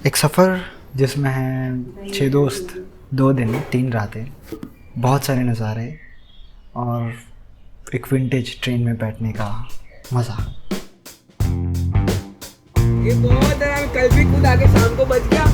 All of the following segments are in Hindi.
एक सफ़र जिसमें हैं 6 दोस्त, 2 दिन 3 रातें, बहुत सारे नज़ारे और एक विंटेज ट्रेन में बैठने का मज़ा। ये बहुत है, कल भी कूद आके शाम को बच गया।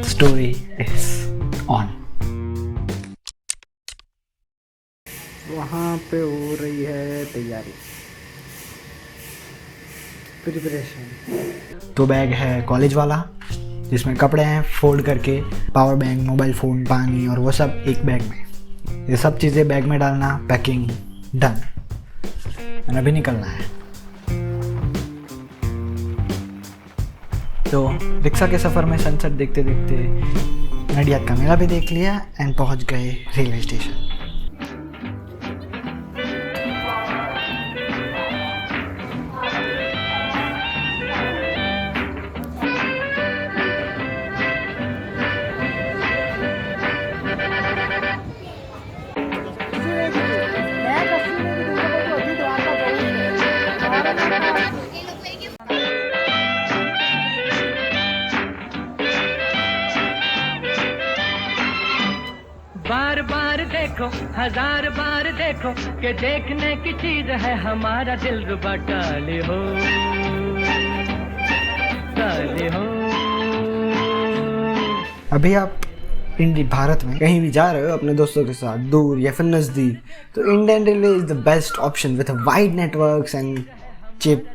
Story is on. वहाँ पे हो रही है तैयारी, प्रिपरेशन। तो बैग है कॉलेज वाला जिसमें कपड़े हैं फोल्ड करके, पावर बैंक, मोबाइल फ़ोन, पानी और वो सब एक बैग में। ये सब चीज़ें बैग में डालना, पैकिंग डन। मैंने अभी निकलना है। तो रिक्शा के सफ़र में सनसेट देखते देखते नडियाद का मेला भी देख लिया एंड पहुंच गए रेलवे स्टेशन। बार बार देखो, हजार बार देखो कि देखने की चीज है हमारा दिल रुबा। टाले हो टाले हो। अभी आप भारत में कहीं भी जा रहे हो अपने दोस्तों के साथ, दूर या फिर नज़दीक, तो Indian railway is the best option with wide networks and cheap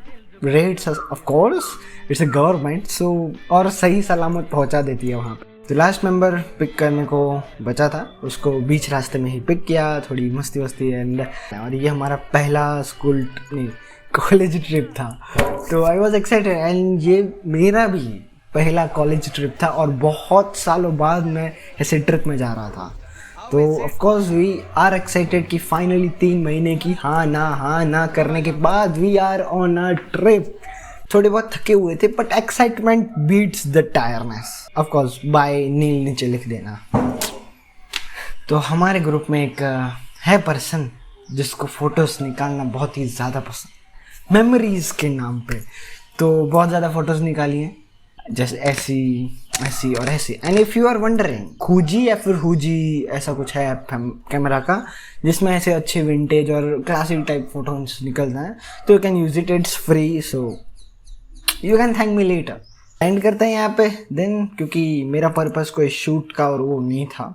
rates. Of course it's a government, so और सही सलामत पहुंचा देती है वहाँ पे। तो लास्ट मेंबर पिक करने को बचा था, उसको बीच रास्ते में ही पिक किया, थोड़ी मस्ती वस्ती एंड। और ये हमारा पहला स्कूल नहीं कॉलेज ट्रिप था, तो आई वॉज एक्साइटेड। एंड ये मेरा भी पहला कॉलेज ट्रिप था और बहुत सालों बाद मैं ऐसे ट्रिप में जा रहा था। तो of course we are excited कि फाइनली 3 महीने की हाँ ना करने के बाद we are on a trip. थोड़े बहुत थके हुए थे but excitement beats the tiredness. Of course by Neel नीचे लिख देना। तो हमारे ग्रुप में एक है पर्सन जिसको फ़ोटोज़ निकालना बहुत ही ज़्यादा पसंद, मेमोरीज़ के नाम पे। तो बहुत ज़्यादा फ़ोटोज़ निकाली हैं, जैसे ऐसी और ऐसी। And if you are wondering, खूजी या फिर हुजी ऐसा कुछ है कैमरा का जिसमें ऐसे अच्छे विंटेज और क्लासिक टाइप फोटोज निकलते हैं, तो you can use it, it's free, so you can thank me later. And करते हैं यहाँ पे देन, क्योंकि मेरा पर्पस कोई शूट का और वो नहीं था,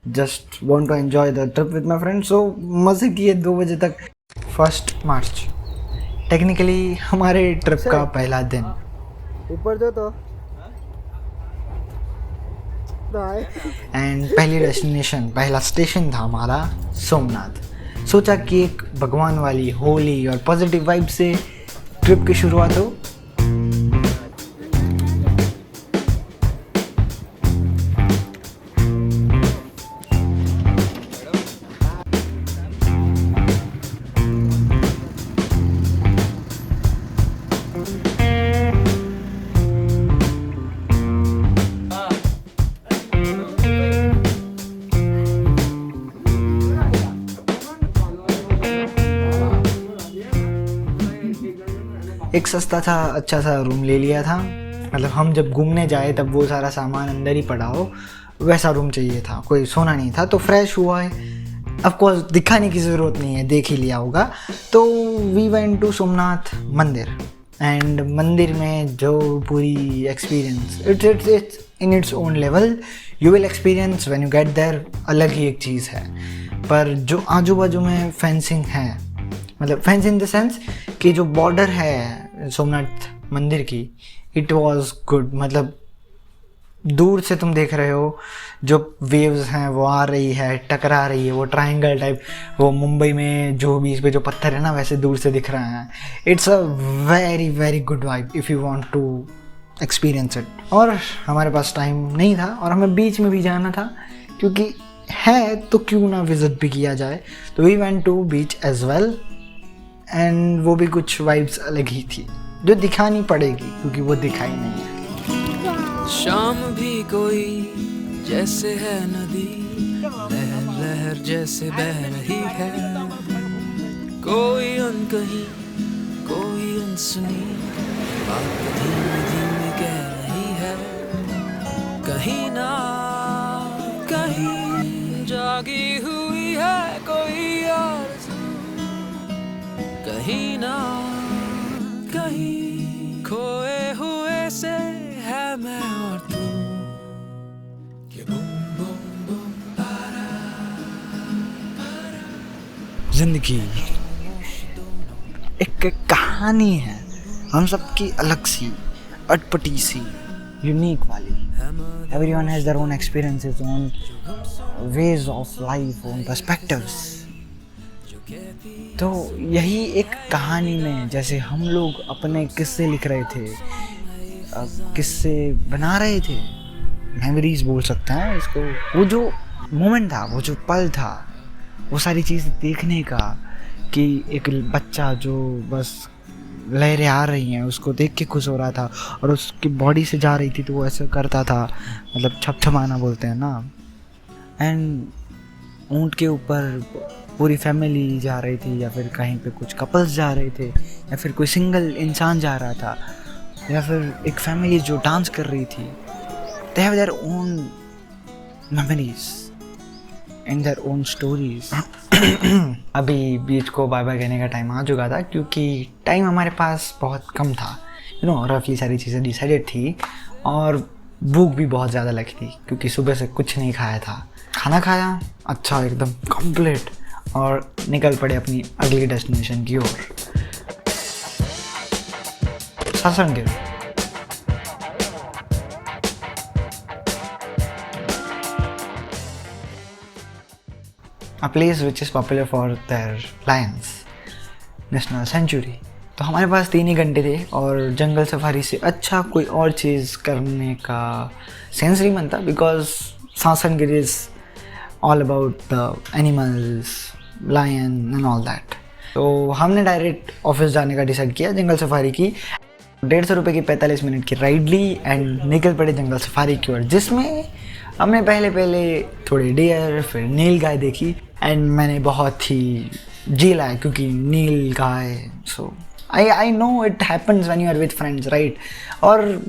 just want to enjoy the trip with my friend. So मज़े किए 2 बजे तक। 1 मार्च टेक्निकली हमारे ट्रिप का पहला दिन। ऊपर जो तो एंड पहली डेस्टिनेशन, पहला स्टेशन था हमारा सोमनाथ। सोचा कि एक भगवान वाली, होली और पॉजिटिव वाइब से ट्रिप की शुरुआत हो। एक सस्ता था, अच्छा सा रूम ले लिया था। मतलब हम जब घूमने जाए तब वो सारा सामान अंदर ही पड़ा हो, वैसा रूम चाहिए था, कोई सोना नहीं था। तो फ्रेश हुआ है, ऑफ कोर्स दिखाने की ज़रूरत नहीं है, देख ही लिया होगा। तो वी वेंट टू सोमनाथ मंदिर। एंड मंदिर में जो पूरी experience, it's in its own level, you will experience when you get there, अलग ही एक चीज़ है। पर जो आजू बाजू में फेंसिंग है, मतलब फेंस इन द सेंस कि जो बॉर्डर है सोमनाथ मंदिर की, इट वाज गुड। मतलब दूर से तुम देख रहे हो जो वेव्स हैं वो आ रही है, टकरा रही है, वो ट्रायंगल टाइप, वो मुंबई में जो बीच पे जो पत्थर है ना वैसे दूर से दिख रहे हैं। It's a very very good vibe if you want to experience it. और हमारे पास टाइम नहीं था और हमें बीच में भी जाना था, क्योंकि है तो क्यों ना विजिट भी किया जाए। तो we went to beach as well and वो भी कुछ वाइब्स अलग ही थी जो दिखानी पड़ेगी क्योंकि वो दिखाई नहीं है। शाम भी कोई जैसे है नदी, लहर लहर जैसे बह रही है, कोई अनकही कोई अनसुनी बात धीमे धीमे कह रही है, कहीं ना कहीं जागी हुई है कोई आरज़ू, कहीं ना कहीं खोए हुए से है मैं और तू। जिंदगी एक कहानी है, हम सबकी अलग सी, अटपटी सी, यूनिक वाली। Everyone has their own experiences, own ways of life, own perspectives. तो यही एक कहानी में जैसे हम लोग अपने किस्से लिख रहे थे, किस्से बना रहे थे, मेमोरीज बोल सकते हैं इसको। वो जो मोमेंट था, वो जो पल था, वो सारी चीज़ देखने का कि एक बच्चा जो बस लहरें आ रही हैं उसको देख के खुश हो रहा था और उसकी बॉडी से जा रही थी तो वो ऐसा करता था, मतलब छपछपाना बोलते हैं ना। एंड ऊँट के ऊपर पूरी फैमिली जा रही थी या फिर कहीं पे कुछ कपल्स जा रहे थे या फिर कोई सिंगल इंसान जा रहा था या फिर एक फैमिली जो डांस कर रही थी। They have their own memories and their own stories. अभी बीच को बाय बाय कहने का टाइम आ चुका था क्योंकि टाइम हमारे पास बहुत कम था, रफली सारी चीज़ें डिसाइडेड थी और भूख भी बहुत ज़्यादा लगी थी क्योंकि सुबह से कुछ नहीं खाया था। खाना खाया अच्छा एकदम कंप्लीट और निकल पड़े अपनी अगली डेस्टिनेशन की ओर, सासनगिर। A place which is popular for their lions, national century. तो हमारे पास 3 ही घंटे थे और जंगल सफारी से अच्छा कोई और चीज़ करने का सेंस नहीं बनता because Sasangir is all about the animals, lion and all that. तो हमने डायरेक्ट ऑफिस जाने का डिसाइड किया, जंगल सफारी की 150 रुपये की 45 मिनट की राइड ली एंड निकल पड़े जंगल सफारी की ओर, जिसमें हमने पहले थोड़े डियर फिर नील गाय देखी एंड मैंने बहुत ही जी लाया क्योंकि नील गाय, so I know it happens when you are with friends right. और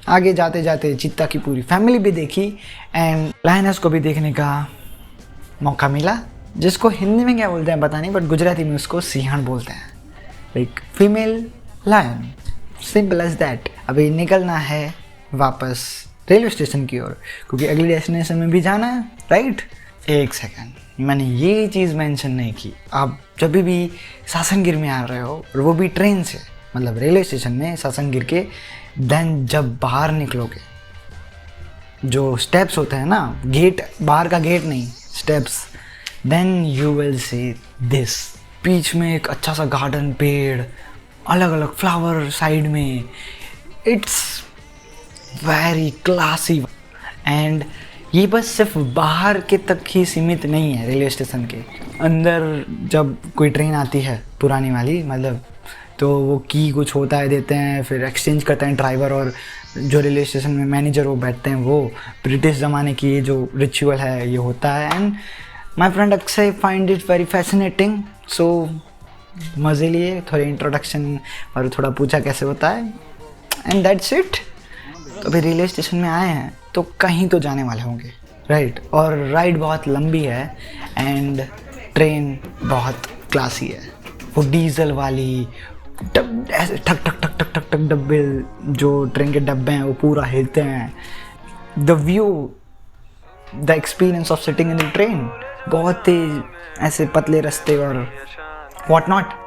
आगे जाते जाते चीता की पूरी फैमिली भी देखी एंड लायनस को भी देखने का मौका मिला, जिसको हिंदी में क्या बोलते हैं पता नहीं बट गुजराती में उसको सिंहण बोलते हैं, like female lion, simple as that. अभी निकलना है वापस रेलवे स्टेशन की ओर क्योंकि अगली डेस्टिनेशन में भी जाना है राइट। एक सेकेंड, मैंने ये चीज़ मेंशन नहीं की, आप जब भी सासनगिर में आ रहे हो और वो भी ट्रेन से, मतलब रेलवे स्टेशन में सासनगिर के, देन जब बाहर निकलोगे जो स्टेप्स होते हैं ना, गेट, बाहर का गेट नहीं, steps, then you will see this. बीच में एक अच्छा सा गार्डन, पेड़, अलग अलग फ्लावर साइड में, इट्स वेरी क्लासी। एंड ये बस सिर्फ बाहर के तक ही सीमित नहीं है, रेलवे स्टेशन के अंदर जब कोई ट्रेन आती है पुरानी वाली, मतलब तो वो की कुछ होता है देते हैं, फिर एक्सचेंज करते हैं ड्राइवर और जो रेलवे स्टेशन में मैनेजर वो बैठते हैं, वो ब्रिटिश ज़माने की ये जो रिचुअल है ये होता है। एंड माई फ्रेंड अक्सर फाइंड इट वेरी फैसिनेटिंग, सो मज़े लिए थोड़े इंट्रोडक्शन और थोड़ा पूछा कैसे होता है एंड दैट्स इट। तो अभी रेलवे स्टेशन में आए हैं तो कहीं तो जाने वाले होंगे राइट। और राइड बहुत लंबी है एंड ट्रेन बहुत क्लासी है, वो डीजल वाली ऐसे ठक ठक ठक ठक ठक ठक डब्बे, जो ट्रेन के डब्बे हैं वो पूरा हिलते हैं। The view, the experience of sitting in the train, बहुत तेज ऐसे पतले रास्ते और व्हाट नॉट।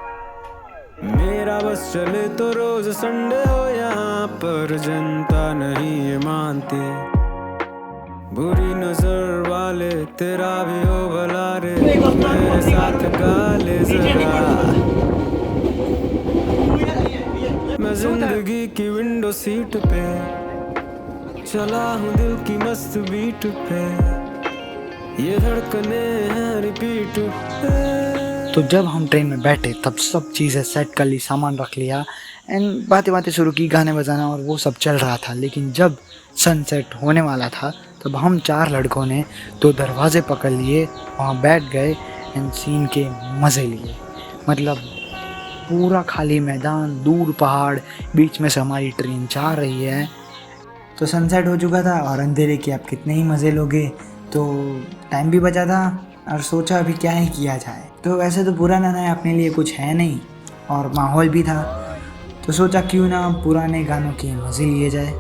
मेरा बस चले तो रोज संडे हो यहाँ पर, जनता नहीं ये मानती, बुरी नजर वाले तेरा भी हो भला रे, मेरे साथ गाले जरा। मैं जिंदगी की विंडो सीट पे चला हूँ दिल की मस्त बीट पे, ये धड़कने हैं रिपीट पे। तो जब हम ट्रेन में बैठे तब सब चीज़ें सेट कर ली, सामान रख लिया एंड बातें शुरू की, गाने बजाना और वो सब चल रहा था। लेकिन जब सनसेट होने वाला था तब हम 4 लड़कों ने 2 दरवाजे पकड़ लिए, वहाँ बैठ गए एंड सीन के मज़े लिए। मतलब पूरा खाली मैदान, दूर पहाड़, बीच में से हमारी ट्रेन जा रही है। तो सनसेट हो चुका था और अंधेरे के आप कितने ही मज़े लोगे, तो टाइम भी बचा था और सोचा अभी क्या ही किया जाए। तो वैसे तो पुराना नया अपने लिए कुछ है नहीं और माहौल भी था, तो सोचा क्यों ना पुराने गानों के मज़े लिए जाए।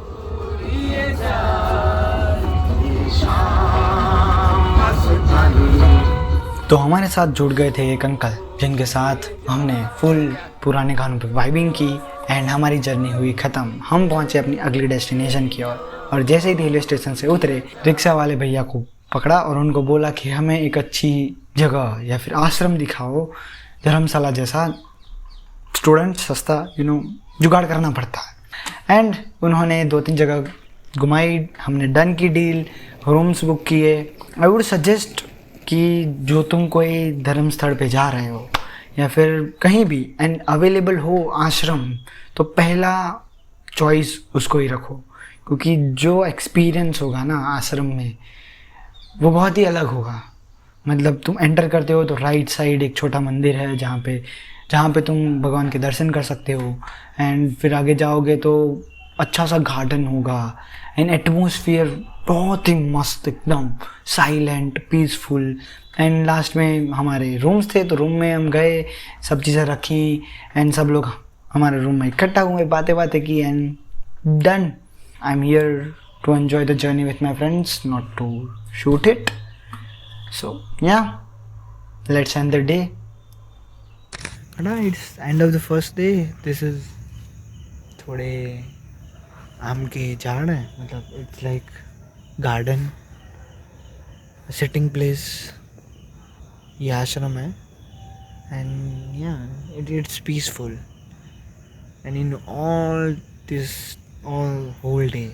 तो हमारे साथ जुड़ गए थे एक अंकल जिनके साथ हमने फुल पुराने गानों पे वाइबिंग की एंड हमारी जर्नी हुई ख़त्म। हम पहुंचे अपनी अगली डेस्टिनेशन की ओर और जैसे ही रेलवे स्टेशन से उतरे रिक्शा वाले भैया को पकड़ा और उनको बोला कि हमें एक अच्छी जगह या फिर आश्रम दिखाओ, धर्मशाला जैसा। स्टूडेंट सस्ता जुगाड़ करना पड़ता है। एंड उन्होंने 2-3 जगह घुमाई, हमने डन की डील, रूम्स बुक किए। आई वुड सजेस्ट कि जो तुम कोई धर्म स्थल पे जा रहे हो या फिर कहीं भी एंड अवेलेबल हो आश्रम, तो पहला चॉइस उसको ही रखो, क्योंकि जो एक्सपीरियंस होगा ना आश्रम में वो बहुत ही अलग होगा। मतलब तुम एंटर करते हो तो राइट साइड एक छोटा मंदिर है जहाँ पे तुम भगवान के दर्शन कर सकते हो एंड फिर आगे जाओगे तो अच्छा सा गार्डन होगा एंड एटमॉस्फेयर बहुत ही मस्त, एकदम साइलेंट, पीसफुल। एंड लास्ट में हमारे रूम्स थे, तो रूम में हम गए, सब चीज़ें रखी एंड सब लोग हमारे रूम में इकट्ठा हुए, बातें की and done. I am here to enjoy the journey with my friends, not to shoot it. So yeah, let's end the day. It's end of the first day. This is थोड़े आम के झाड़ हैं, मतलब it's like garden, sitting place. ये आश्रम है and yeah, it's peaceful. And in all whole day,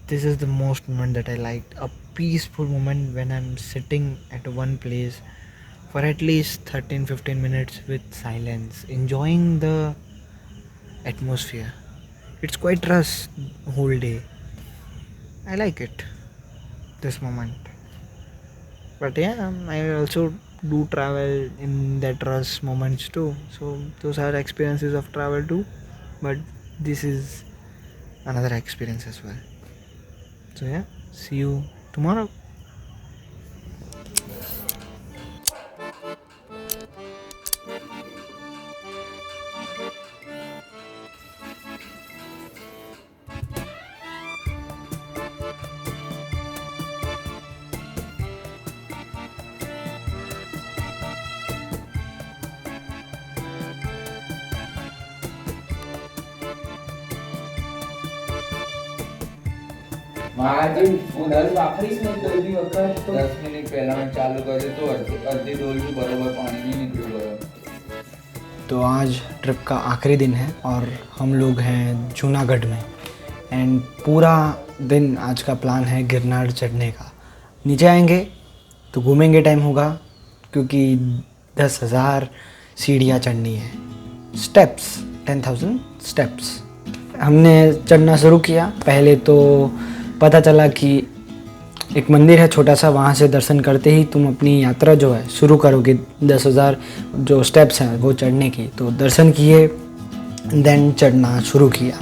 this is the most moment that I liked, a peaceful moment when I'm sitting at one place for at least 13-15 minutes with silence, enjoying the atmosphere. It's quite rush whole day. I like it, this moment. But yeah, I also do travel in that rush moments too, so those are experiences of travel too, but this is another experience as well. So yeah, see you tomorrow. महाराज उधर वापरीस नहीं कोई भी वक्त तो 10 मिनट पहला मैं चालू करे तो अर्धी डोल भी बराबर पानी नहीं निकल रहा। तो आज ट्रिप का आखिरी दिन है और हम लोग हैं जूनागढ़ में एंड पूरा दिन आज का प्लान है गिरनार चढ़ने का। नीचे आएंगे तो घूमेंगे, टाइम होगा क्योंकि 10,000 सीढ़ियाँ चढ़नी है, स्टेप्स 10,000 स्टेप्स। हमने चढ़ना शुरू किया। पहले तो पता चला कि एक मंदिर है छोटा सा, वहाँ से दर्शन करते ही तुम अपनी यात्रा जो है शुरू करोगे 10,000 जो स्टेप्स हैं वो चढ़ने की। तो दर्शन किए, देन चढ़ना शुरू किया।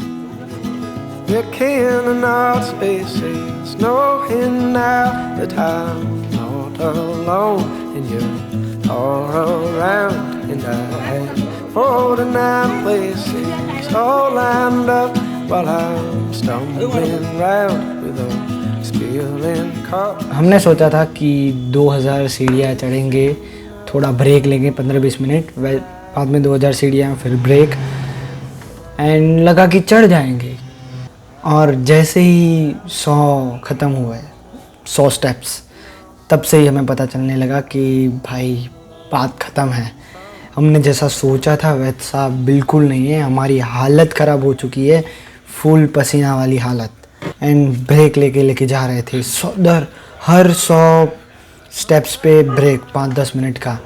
हमने सोचा था कि 2,000 सीढ़ियाँ चढ़ेंगे, थोड़ा ब्रेक लेंगे 15-20 मिनट, बाद में 2,000 सीढ़ियाँ फिर ब्रेक एंड लगा कि चढ़ जाएंगे। और जैसे ही 100 ख़त्म हुए, 100 स्टेप्स, तब से ही हमें पता चलने लगा कि भाई बात ख़त्म है। हमने जैसा सोचा था वैसा बिल्कुल नहीं है, हमारी हालत ख़राब हो चुकी है, फुल पसीना वाली हालत। एंड ब्रेक लेके जा रहे थे, हर 100 स्टेप्स पे ब्रेक 5-10 मिनट का।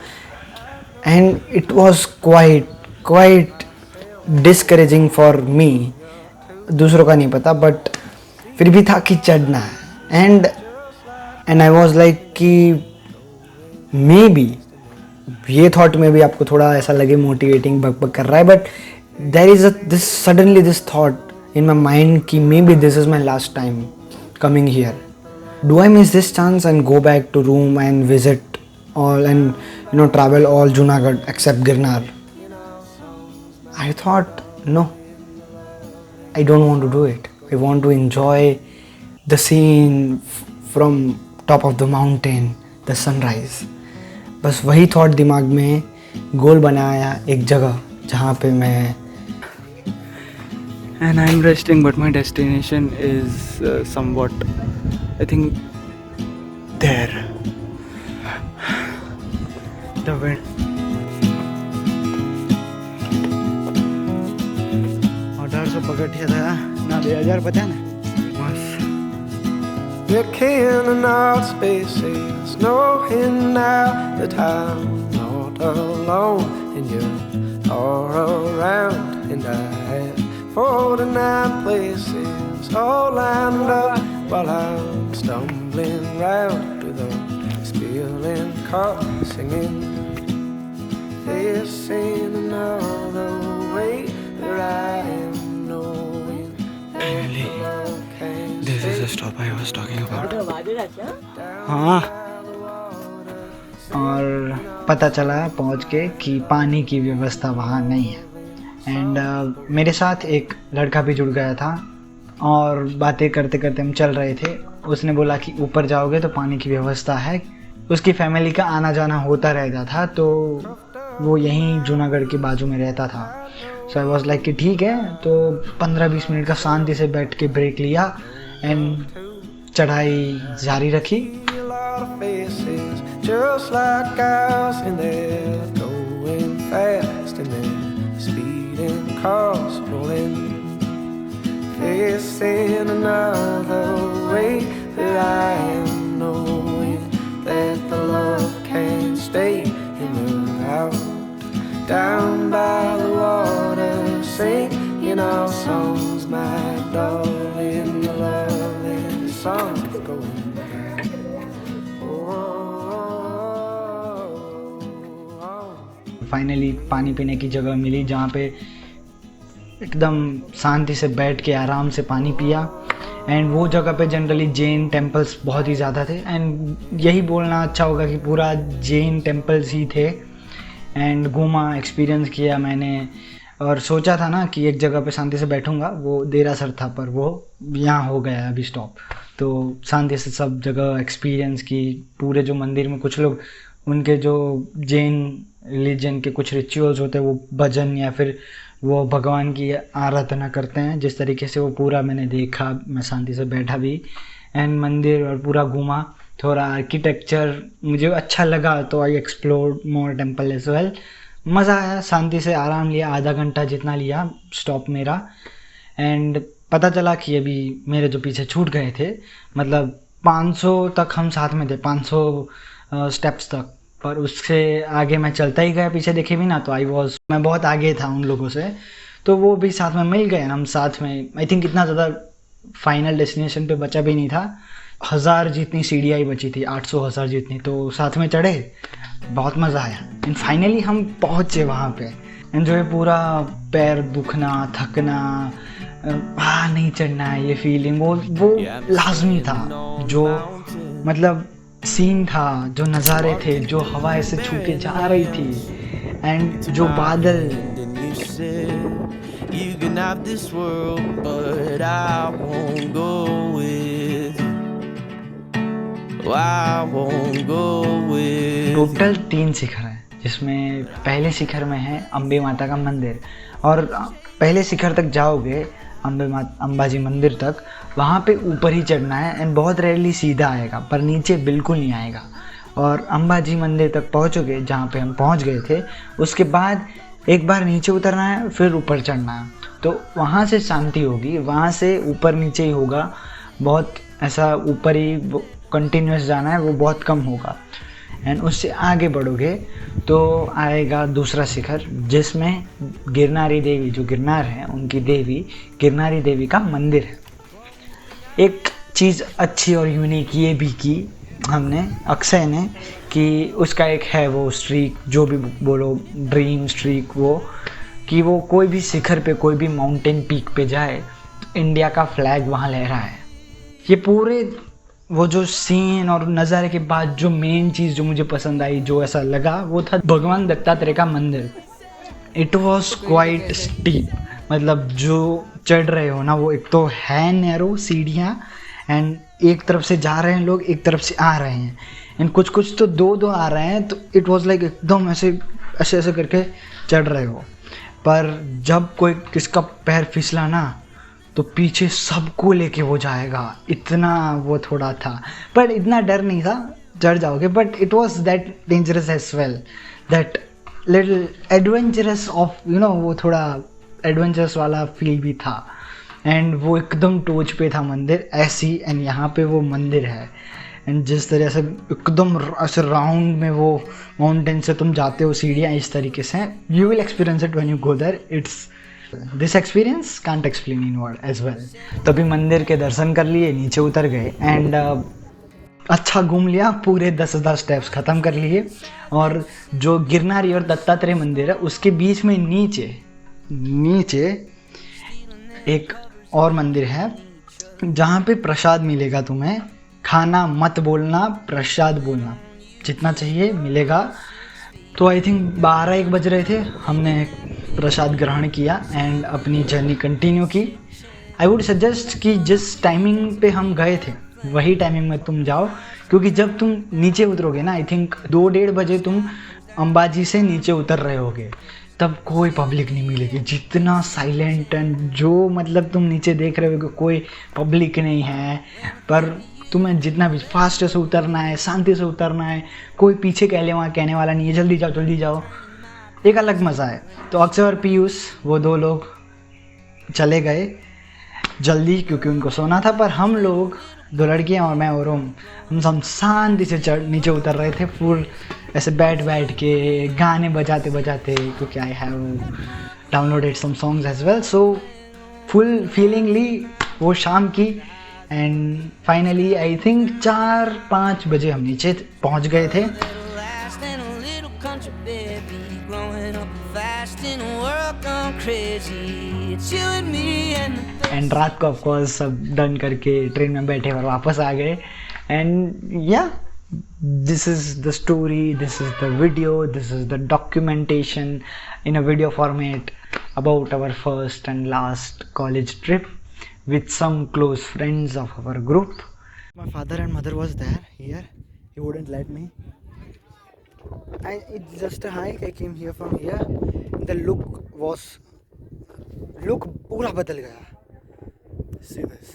and it was quite discouraging for me. दूसरों का नहीं पता, बट फिर भी था कि चढ़ना है, एंड आई वॉज लाइक कि मे बी ये थॉट में भी आपको थोड़ा ऐसा लगे मोटिवेटिंग बक कर रहा है, but there is this suddenly this thought in my mind कि maybe this is my last time coming here. Do I miss this chance and go back to room and visit all and travel all Junagadh except Girnar? I thought no, I don't want to do it. I want to enjoy the scene from top of the mountain, the sunrise. बस वही thought दिमाग में गोल बनाया एक जगह जहाँ पे मैं and I'm resting, but my destination is somewhat, I think, there. The wind. Order से पकड़ था ना 2000 पता है ना बस. You're in out spaces, knowing now that I'm not alone, and you're all around, and I have 49 places all lined up while I'm stumbling round to the spilling car, singing this ain't another way that I am knowing that love can This is the stop I was talking about. हाँ, और पता चला पहुंच के कि पानी की व्यवस्था वहाँ नहीं है. एंड मेरे साथ एक लड़का भी जुड़ गया था और बातें करते करते हम चल रहे थे. उसने बोला कि ऊपर जाओगे तो पानी की व्यवस्था है. उसकी फैमिली का आना जाना होता रहता था, तो वो यहीं जूनागढ़ के बाजू में रहता था. सो आई वॉज लाइक कि ठीक है. तो 15-20 मिनट का शांति से बैठ के ब्रेक लिया एंड चढ़ाई जारी रखी. Just like ours, and they're going fast, and they're speeding cars rolling. Facing another way that I am knowing that the love can stay in the out. Down by the water, singing our songs, my darling, the lovely song going. Finally पानी पीने की जगह मिली जहाँ पे एकदम शांति से बैठ के आराम से पानी पिया. एंड वो जगह पे जनरली जैन टेम्पल्स बहुत ही ज़्यादा थे, एंड यही बोलना अच्छा होगा कि पूरा जैन टेम्पल्स ही थे. एंड घूमा, एक्सपीरियंस किया मैंने, और सोचा था ना कि एक जगह पे शांति से बैठूंगा. वो देरासर था, पर वो यहाँ हो गया अभी स्टॉप. तो शांति से सब जगह एक्सपीरियंस की. पूरे जो मंदिर में कुछ लोग उनके जो जैन रिलीजन के कुछ रिचुअल्स होते हैं, वो भजन या फिर वो भगवान की आराधना करते हैं, जिस तरीके से वो पूरा मैंने देखा. मैं शांति से बैठा भी एंड मंदिर और पूरा घूमा. थोड़ा आर्किटेक्चर मुझे अच्छा लगा, तो I explored more temple as well. मज़ा आया, शांति से आराम लिया. आधा घंटा जितना लिया स्टॉप मेरा. एंड पता चला कि अभी मेरे जो पीछे छूट गए थे, मतलब 500 तक हम साथ में थे, 500 स्टेप्स तक. पर उससे आगे मैं चलता ही गया, पीछे देखे भी ना, तो मैं बहुत आगे था उन लोगों से. तो वो भी साथ में मिल गए, हम साथ में. आई थिंक इतना ज़्यादा फाइनल डेस्टिनेशन पे बचा भी नहीं था. 1000 जितनी सीढ़ियाँ ही बची थी, 800-1000 जितनी. तो साथ में चढ़े, बहुत मज़ा आया. एंड फाइनली हम पहुँचे वहाँ पे. एंड जो है पूरा पैर दुखना, थकना, नहीं चढ़ना है, ये फीलिंग वो लाजमी था. जो मतलब सीन था, जो नज़ारे थे, जो हवा ऐसे छू के जा रही थी, एंड जो बादल. टोटल 3 शिखर हैं, जिसमें पहले शिखर में है अम्बे माता का मंदिर. और पहले शिखर तक जाओगे, अंबाजी मंदिर तक, वहाँ पे ऊपर ही चढ़ना है. एंड बहुत रेयरली सीधा आएगा, पर नीचे बिल्कुल नहीं आएगा. और अंबाजी मंदिर तक पहुँचोगे, जहाँ पे हम पहुँच गए थे, उसके बाद एक बार नीचे उतरना है, फिर ऊपर चढ़ना है. तो वहाँ से शांति होगी, वहाँ से ऊपर नीचे ही होगा. बहुत ऐसा ऊपर ही कंटिन्यूस जाना है, वो बहुत कम होगा. एंड उससे आगे बढ़ोगे तो आएगा दूसरा शिखर, जिसमें गिरनारी देवी, जो गिरनार है उनकी देवी गिरनारी देवी का मंदिर है। एक चीज़ अच्छी और यूनिक ये भी की हमने, अक्षय ने, कि उसका एक है वो स्ट्रीक, जो भी बोलो ड्रीम स्ट्रीक, वो कि वो कोई भी शिखर पे, कोई भी माउंटेन पीक पे जाए तो इंडिया का फ्लैग वहाँ लहरा है। ये पूरे वो जो सीन और नज़ारे के बाद जो मेन चीज़ जो मुझे पसंद आई, जो ऐसा लगा, वो था भगवान दत्तात्रेय का मंदिर। इट वॉज क्वाइट स्टीप, मतलब जो चढ़ रहे हो ना, वो एक तो है नैरो सीढ़ियाँ, एंड एक तरफ से जा रहे हैं लोग, एक तरफ से आ रहे हैं, एंड कुछ तो दो आ रहे हैं, तो इट वॉज लाइक एकदम ऐसे करके चढ़ रहे हो। पर जब कोई किसका पैर फिसला ना, तो पीछे सबको लेके वो जाएगा, इतना वो थोड़ा था, पर इतना डर नहीं था, चढ़ जाओगे। But it was that dangerous as well, that little adventurous of वो थोड़ा एडवेंचरस वाला फील भी था। एंड वो एकदम टोच पे था मंदिर ऐसी, एंड यहाँ पे वो मंदिर है, एंड जिस तरह से एकदम ऐसे राउंड में वो माउंटेन से तुम जाते हो, सीढ़ियाँ इस तरीके से, you will experience it when you go there. It's this experience can't explain in word as well. तभी मंदिर के दर्शन कर लिए, नीचे उतर गए, एंड अच्छा घूम लिया, पूरे 10,000 स्टेप्स ख़त्म कर लिए। और जो गिरनारी और दत्तात्रेय मंदिर है उसके बीच में नीचे एक और मंदिर है, जहाँ पे प्रसाद मिलेगा तुम्हें। खाना मत बोलना, प्रसाद बोलना, जितना चाहिए मिलेगा। तो आई थिंक 12-1 बज रहे थे, हमने प्रसाद ग्रहण किया एंड अपनी जर्नी कंटिन्यू की। आई वुड सजेस्ट कि जिस टाइमिंग पे हम गए थे वही टाइमिंग में तुम जाओ, क्योंकि जब तुम नीचे उतरोगे ना, आई थिंक 2-1.5 बजे तुम अंबाजी से नीचे उतर रहे होगे, तब कोई पब्लिक नहीं मिलेगी। जितना साइलेंट एंड जो मतलब तुम नीचे देख रहे हो, कोई पब्लिक नहीं है, पर तुम्हें जितना भी फास्ट से उतरना है, शांति से उतरना है, कोई पीछे कहने वाला नहीं है, जल्दी जाओ, एक अलग मज़ा है। तो अक्षय और पीयूष वो 2 लोग चले गए जल्दी, क्योंकि उनको सोना था, पर हम लोग 2 लड़कियाँ और मैं और हम सब शांति से नीचे उतर रहे थे, फुल ऐसे बैठ के गाने बजाते, क्योंकि I have downloaded some songs as well, so full feelingly वो शाम की। एंड फाइनली आई थिंक 4-5 बजे हम नीचे पहुंच गए थे। एंड रात को ऑफकोर्स सब डन करके ट्रेन में बैठे और वापस आ गए। एंड या this is the story, this is the video, this is the documentation in a video format about our first and last college trip with some close friends of our group. My father and mother was there here. He wouldn't let me. It's just a hike. I came here from here. The look पूरा बदल गया. See this.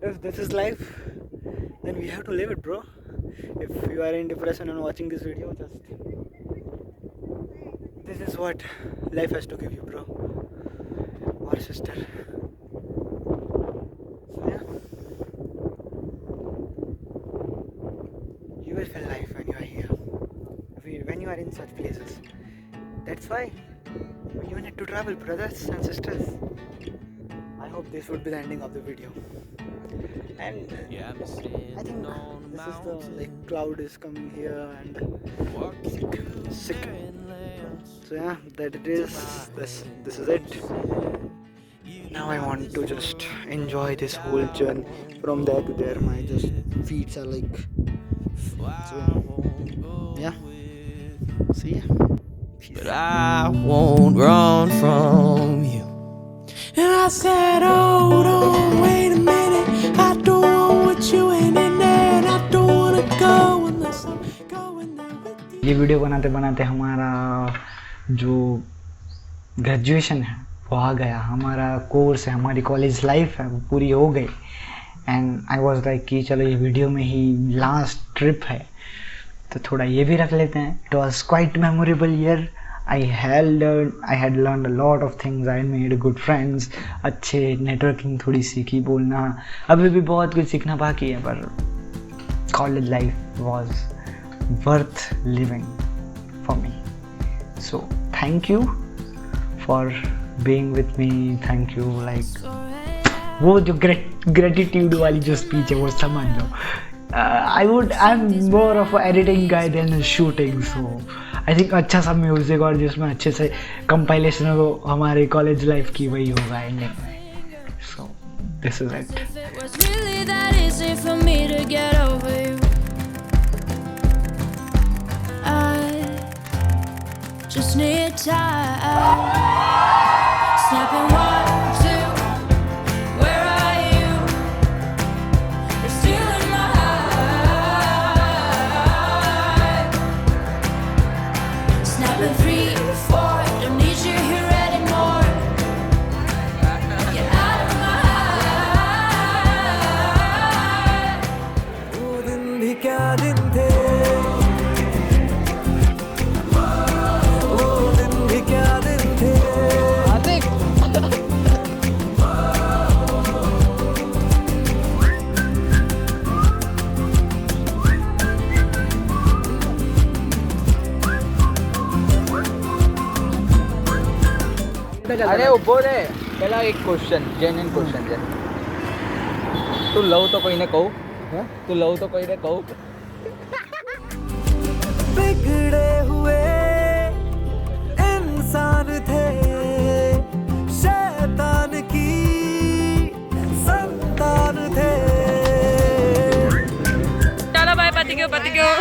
If this is life, then we have to live it, bro. If you are in depression and watching this video, this is what life has to give you, bro, or sister. So yeah, you will feel life when you are here, when you are in such places. That's why you need to travel, brothers and sisters. I hope this would be the ending of the video. And I think this is the cloud is coming here and sick. So yeah, that it is. This is it. Now I want to just enjoy this whole journey from there to there. My just feet are like. So yeah. See ya. Peace. But I won't run from you. And I said, hold on, wait a minute. I don't want what you ain't in there. And I don't want to go unless I'm going there with you. ये वीडियो बनाते बनाते हमारा जो ग्रेजुएशन है वो आ गया, हमारा कोर्स है, हमारी कॉलेज लाइफ है वो पूरी हो गई। एंड आई वॉज लाइक कि चलो ये वीडियो में ही लास्ट ट्रिप है तो थोड़ा ये भी रख लेते हैं। It was quite memorable year. I had learned a lot of things. I made good friends. अच्छे नेटवर्किंग थोड़ी सीखी, बोलना, अभी भी बहुत कुछ सीखना बाकी है, पर college life was worth living for me. So thank you for being with me. Thank you. Like वो जो gratitude वाली जो speech है वो समझ लो. I'm more of an editing guy than a shooting, so I think अच्छा सा म्यूजिक और जिसमें अच्छे से कंपाइलेशन हो हमारे कॉलेज लाइफ की वही होगा एंडिंग में. So this is it. It was really that easy for me to get over you. I just need time. Snapping 1, 2, where are you? You're still in my heart. Snapping 3, 4, don't need you here anymore. Get out of my heart. वो दिन भी क्या दिन थे, वो दिन भी क्या दिन थे. અરે ઉભો રે, પેલા એક ક્વેશ્ચન, જેન્યુઇન ક્વેશ્ચન છે. તું લવ તો કોઈને કહું? તું લવ તો કોઈને કહું? बिगड़े हुए इंसान थे, शैतान की संतान थे. चलो भाई पति क्यों